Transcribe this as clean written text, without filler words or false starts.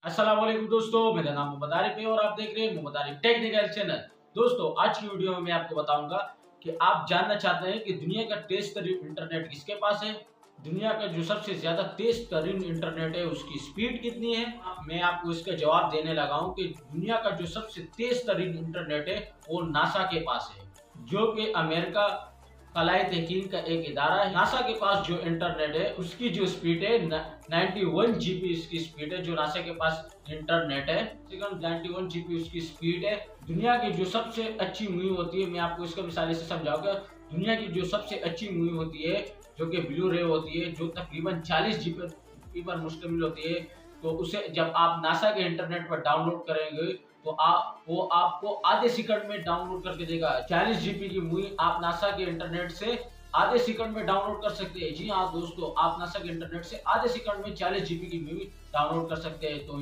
अस्सलाम वालेकुम दोस्तों, मेरा नाम मोहम्मद आरिफ है और आप देख रहे हैं मोहम्मद आरिफ टेक्निकल चैनल। दोस्तों, आज की वीडियो में मैं आपको बताऊंगा कि आप जानना चाहते हैं कि दुनिया का तेज तरीन इंटरनेट किसके पास है। दुनिया का जो सबसे ज्यादा तेज तरीन इंटरनेट है उसकी स्पीड कितनी है। मैं आपको इसका जवाब देने लगा हूं कि दुनिया का जो सबसे तेज तरीन इंटरनेट है वो नासा के पास है, जो कि अमेरिका खलाई तहकीक का एक इदारा है। नासा के पास जो इंटरनेट है उसकी जो स्पीड है 91 जीबी इसकी स्पीड है। जो नासा के पास इंटरनेट है 91 जीबी उसकी स्पीड है। दुनिया की जो सबसे अच्छी मूवी होती है, मैं आपको इसका मिसाल से समझाऊंगा। दुनिया की जो सबसे अच्छी मूवी होती है जो कि ब्लू रे होती है, जो तकरीबन 40 जीबी पर मुश्तमिल होती है, तो उसे जब आप नासा के इंटरनेट पर डाउनलोड करेंगे तो वो आपको आधे सेकंड में डाउनलोड करके देगा। 40 जीबी की मूवी आप नासा के इंटरनेट से आधे सेकंड में डाउनलोड कर सकते हैं। जी हाँ दोस्तों, आप नासा के इंटरनेट से आधे सेकंड में 40 जीबी की मूवी डाउनलोड कर सकते हैं। तो